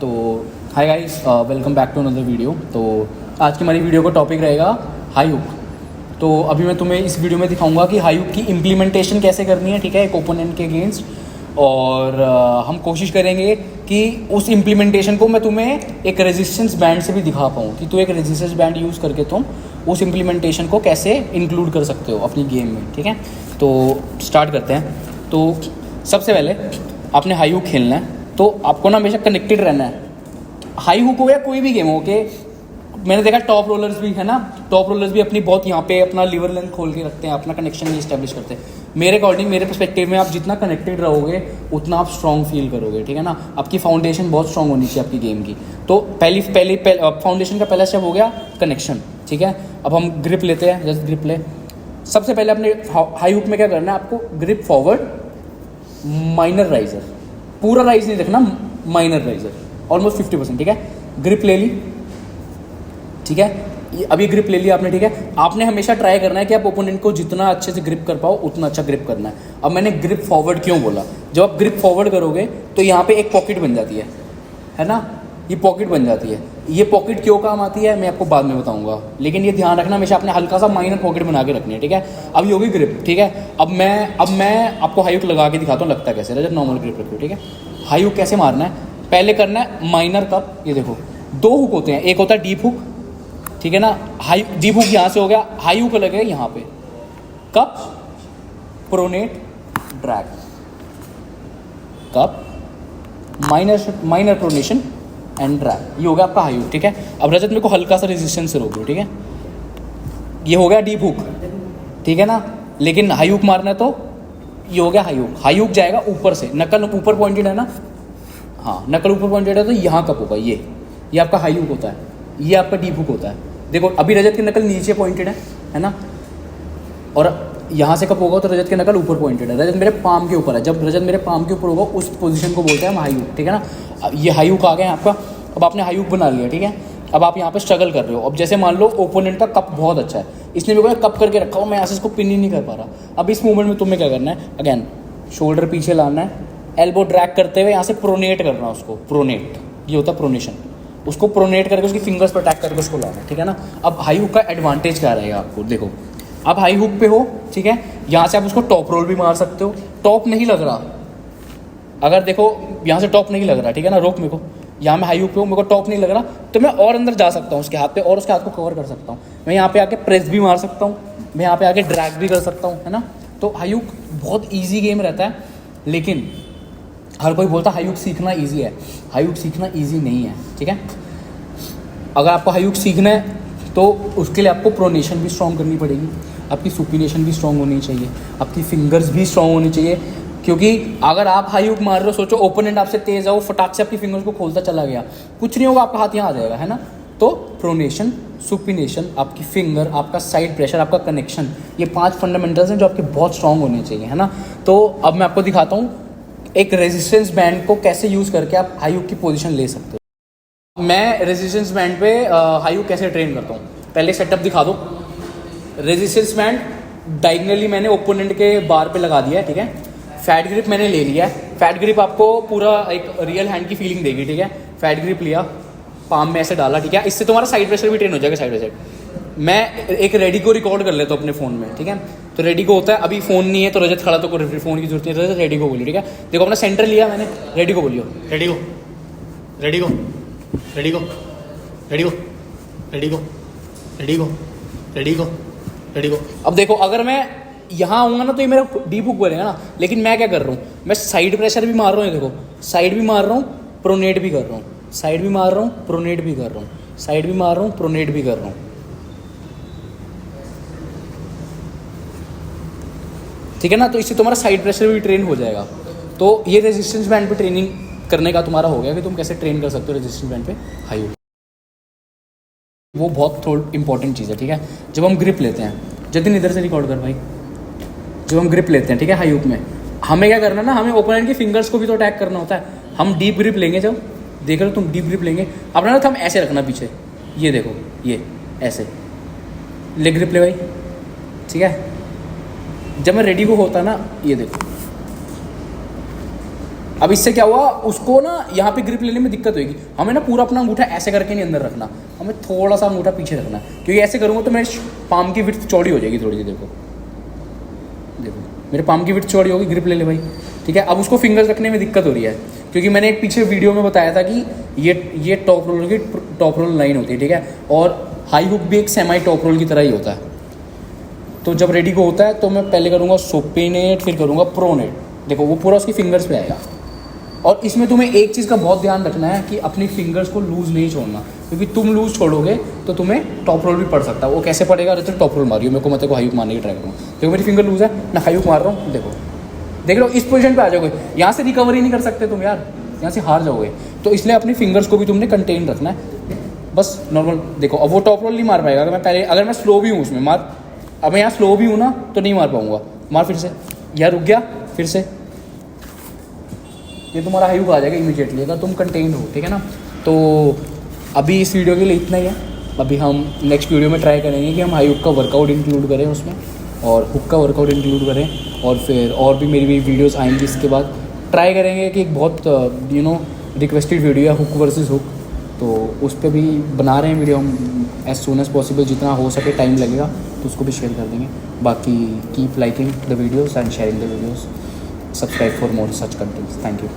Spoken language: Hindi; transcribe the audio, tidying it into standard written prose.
तो hi guys, welcome back to another video. तो आज की हमारी वीडियो का टॉपिक रहेगा हाई हुक। तो अभी मैं तुम्हें इस वीडियो में दिखाऊंगा कि हाई हुक की इम्प्लीमेंटेशन कैसे करनी है, ठीक है, एक ओपोनेंट के अगेंस्ट। और हम कोशिश करेंगे कि उस इम्प्लीमेंटेशन को मैं तुम्हें एक रेजिस्टेंस बैंड से भी दिखा पाऊँ कि तू एक रेजिस्टेंस बैंड यूज़ करके तुम उस इम्प्लीमेंटेशन को कैसे इंक्लूड कर सकते हो अपनी गेम में, ठीक है। तो स्टार्ट करते हैं। तो सबसे पहले आपने हाई हुक खेलना है, तो आपको ना हमेशा कनेक्टेड रहना है। हाई हुक हो या कोई भी गेम हो के, मैंने देखा टॉप रोलर्स भी है ना, टॉप रोलर्स भी अपनी बहुत यहाँ पे अपना लिवर लेंथ खोल के रखते हैं, अपना कनेक्शन नहीं इस्टेब्लिश करते। मेरे अकॉर्डिंग, मेरे पर्सपेक्टिव में, आप जितना कनेक्टेड रहोगे उतना आप स्ट्रॉन्ग फील करोगे, ठीक है ना। आपकी फाउंडेशन बहुत स्ट्रॉन्ग होनी चाहिए आपकी गेम की। तो पहली फाउंडेशन का पहला स्टेप हो गया कनेक्शन, ठीक है। अब हम ग्रिप लेते हैं, जस्ट ग्रिप ले। सबसे पहले अपने हाई हुक में क्या करना है, आपको ग्रिप फॉरवर्ड, माइनर राइजर, पूरा राइज नहीं रखना, माइनर राइजर ऑलमोस्ट 50%, ठीक है। ग्रिप ले ली, ठीक है। अभी ग्रिप ले लिया आपने, ठीक है। आपने हमेशा ट्राई करना है कि आप ओपोनेंट को जितना अच्छे से ग्रिप कर पाओ उतना अच्छा ग्रिप करना है। अब मैंने ग्रिप फॉरवर्ड क्यों बोला, जब आप ग्रिप फॉरवर्ड करोगे तो यहाँ पे एक पॉकेट बन जाती है ना, ये पॉकेट बन जाती है। ये पॉकेट क्यों काम आती है मैं आपको बाद में बताऊंगा, लेकिन ये ध्यान रखना हमेशा आपने हल्का सा माइनर पॉकेट बना के रखनी है, ठीक है। अब ये होगी ग्रिप, ठीक है। अब मैं आपको हाई हुक लगा के दिखाता हूँ लगता कैसे है जब नॉर्मल ग्रिप रखो, ठीक है। हाई हुक कैसे मारना है, पहले करना है माइनर कप। ये देखो दो हुक होते हैं, एक होता है डीप हुक, ठीक है ना। हाई डीप हुक यहाँ से हो गया, हाई हुक लगे यहाँ पे, cup, pronate, drag, cup, minor pronation and drag, ये हो गया आपका हाई हुक, ठीक है। अब रजत मेरे को हल्का सा रेजिस्टेंस से रोक दो, ठीक है। ये हो गया डीप हुक, ठीक है ना। लेकिन हाई हुक मारना है तो ये हो गया हाई हुक। हाई हुक जाएगा ऊपर से, नकल ऊपर पॉइंटेड है ना, हाँ नकल ऊपर पॉइंटेड है तो यहाँ कप होगा, ये आपका हाई हुक होता है, ये आपका डीप हुक होता है। देखो अभी रजत की नकल नीचे पॉइंटेड है ना, और यहाँ से कप होगा तो रजत की नकल ऊपर पॉइंटेड है। रजत मेरे पाम के ऊपर है, जब रजत मेरे पाम के ऊपर होगा उस पोजीशन को बोलते हैं हम हाई हुक, ठीक है ना। ये हाई हुक आ गया आपका। अब आपने हाई हुक बना लिया, ठीक है। अब आप यहाँ पे स्ट्रगल कर रहे हो। अब जैसे मान लो ओपोनेंट का कप बहुत अच्छा है, इसने मेरे को कप करके रखा हो, मैं यहाँ से इसको पिन ही नहीं कर पा रहा। अब इस मूवमेंट में तुम्हें क्या करना है, अगेन शोल्डर पीछे लाना है, एल्बो ड्रैग करते हुए यहाँ से प्रोनेट करना है उसको, प्रोनेट, ये होता है प्रोनेशन। उसको प्रोनेट करके उसकी फिंगर्स पर अटैक करके उसको लाना है, ठीक है ना। अब हाई हुक का एडवांटेज क्या रहेगा आपको, देखो आप हाई हुक पे हो, ठीक है। यहाँ से आप उसको टॉप रोल भी मार सकते हो, टॉप नहीं लग रहा, अगर देखो यहाँ से टॉप नहीं लग रहा, ठीक है ना, रोक मेरे को, यहाँ मैं हाई हुक पे हूँ, मेरे को टॉप नहीं लग रहा, तो मैं और अंदर जा सकता हूँ उसके हाथ पे और उसके हाथ को कवर कर सकता हूँ। मैं यहाँ पे आके प्रेस भी मार सकता हूँ, मैं यहाँ पे आके ड्रैग भी कर सकता हूँ, है ना। तो हाई हुक बहुत ईजी गेम रहता है, लेकिन हर कोई बोलता है हाई हुक सीखना ईजी है, हाई हुक सीखना ईजी नहीं है, ठीक है। अगर आपको हाई हुक सीखना है तो उसके लिए आपको प्रोनेशन भी स्ट्रॉन्ग करनी पड़ेगी, आपकी सुपिनेशन भी स्ट्रॉन्ग होनी चाहिए, आपकी फिंगर्स भी स्ट्रॉन्ग होनी चाहिए। क्योंकि अगर आप हाई हुक मार रहे हो, सोचो ओपोनेंट आपसे तेज है, वो फटाक से आपकी फिंगर्स को खोलता चला गया, कुछ नहीं होगा, आपका हाथ यहाँ आ जाएगा, है ना। तो प्रोनेशन, सुपिनेशन, आपकी फिंगर, आपका साइड प्रेशर, आपका कनेक्शन, ये 5 फंडामेंटल्स हैं जो आपके बहुत स्ट्रॉन्ग होने चाहिए, है ना। तो अब मैं आपको दिखाता हूँ एक रेजिस्टेंस बैंड को कैसे यूज़ करके आप हाई हुक की पोजीशन ले सकते हो। मैं रेजिस्टेंस बैंड पे हाई हुक कैसे ट्रेन करता हूँ, पहले सेटअप दिखा दो। रेजिस्टेंस बैंड डायगनली मैंने ओपोनेंट के बार पे लगा दिया है, ठीक है। फैट ग्रिप मैंने ले लिया है, फैट ग्रिप आपको पूरा एक रियल हैंड की फीलिंग देगी, ठीक है। फैट ग्रिप लिया, पाम में ऐसे डाला, ठीक है। इससे तुम्हारा साइड प्रेशर भी ट्रेन हो जाएगा साइड बाई साइड। मैं एक रेडी को रिकॉर्ड कर लेता हूँ अपने फ़ोन में, ठीक है। तो रेडी को होता है, अभी फ़ोन नहीं है तो रजत खड़ा तो कोई फ़ोन की जरूरत नहीं है, रजत रेडी को बोलिए, ठीक है। देखो अपना सेंटर लिया मैंने, रेडी को बोलियो, रेडी को, रेडी को, रेडी को, रेडी को, रेडी को, रेडी को, रेडी को, रेडी को। अब देखो अगर मैं यहाँ आऊँगा ना तो ये मेरा डीप हुक बनेगा ना, लेकिन मैं क्या कर रहा हूँ, मैं साइड प्रेशर भी मार रहा हूँ, देखो साइड भी मार रहा हूँ, प्रोनेट भी कर रहा हूँ, साइड भी मार रहा हूँ, प्रोनेट भी कर रहा हूँ, साइड भी मार रहा हूँ, प्रोनेट भी कर रहा हूँ, ठीक है ना। तो इससे तुम्हारा साइड प्रेशर भी ट्रेन हो जाएगा। तो ये रेजिस्टेंस बैंड पे ट्रेनिंग करने का तुम्हारा हो गया कि तुम कैसे ट्रेन कर सकते हो रेजिस्टेंस बैंड पे हाई हुक। वो बहुत थोड़ा इंपॉर्टेंट चीज़ है, ठीक है। जब हम ग्रिप लेते हैं, जतिन इधर से रिकॉर्ड कर भाई, जब हम ग्रिप लेते हैं, ठीक है, हाई हुक में हमें क्या करना है ना, हमें ओपोनेंट की फिंगर्स को भी तो अटैक करना होता है। हम डीप ग्रिप लेंगे, जब देख रहे हो तुम डीप ग्रिप लेंगे, अपना ना थंब ऐसे रखना पीछे, ये देखो ये ऐसे लेग ग्रिप ले भाई, ठीक है। जब मैं रेडी को होता ना, ये देखो अब इससे क्या हुआ, उसको ना यहाँ पे ग्रिप लेने में दिक्कत होगी। हमें ना पूरा अपना अंगूठा ऐसे करके नहीं अंदर रखना, हमें थोड़ा सा अंगूठा पीछे रखना है, क्योंकि ऐसे करूँगा तो मेरे पाम की विड्थ चौड़ी हो जाएगी थोड़ी सी। देखो देखो मेरे पाम की विड्थ चौड़ी होगी, ग्रिप ले ले भाई, ठीक है। अब उसको फिंगर्स रखने में दिक्कत हो रही है, क्योंकि मैंने एक पीछे वीडियो में बताया था कि ये टॉप रोल की टॉप रोल लाइन होती है, ठीक है। और हाई हुक भी एक सेमी टॉप रोल की तरह ही होता है। तो जब रेडी को होता है तो मैं पहले करूँगा सोपिनेट, फिर करूँगा प्रोनेट। देखो वो पूरा उसकी फिंगर्स पे आएगा। और इसमें तुम्हें एक चीज़ का बहुत ध्यान रखना है कि अपनी फिंगर्स को लूज़ नहीं छोड़ना, क्योंकि तुम लूज़ छोड़ोगे तो तुम्हें टॉप रोल भी पड़ सकता है। वो कैसे पड़ेगा, तो टॉप रोल मारियो, मेरे को मतलब हाई हुक मारने की ट्राई करूँगा। देखो मेरी फिंगर लूज़ है, मैं हाई हुक मार रहा हूँ, देखो देख लो इस पोजीशन पे आ जाओगे, यहाँ से रिकवरी नहीं कर सकते तुम यार, यहाँ से हार जाओगे। तो इसलिए अपनी फिंगर्स को भी तुमने कंटेन रखना है, बस नॉर्मल। देखो अब वो टॉप रोल नहीं मार पाएगा अगर मैं स्लो भी हूँ उसमें मार। अब मैं यहाँ स्लो भी हूँ ना तो नहीं मार पाऊँगा, मार फिर से, यार रुक गया फिर से, ये तुम्हारा हाई हुक आ जाएगा इमीडिएटली अगर तुम कंटेन हो, ठीक है ना। तो अभी इस वीडियो के लिए इतना ही है। अभी हम नेक्स्ट वीडियो में ट्राई करेंगे कि हम हाई हुक का वर्कआउट इंक्लूड करें उसमें, और हुक का वर्कआउट इंक्लूड करें, और फिर और भी मेरी वीडियोस आएंगी इसके बाद। ट्राई करेंगे कि एक बहुत रिक्वेस्टेड वीडियो है हुक वर्सेस हुक, तो उस पर भी बना रहे हैं वीडियो हम एज सून एज पॉसिबल, जितना हो सके, टाइम लगेगा तो उसको भी शेयर कर देंगे। बाकी keep liking the videos and sharing the videos, subscribe for more such contents. Thank you.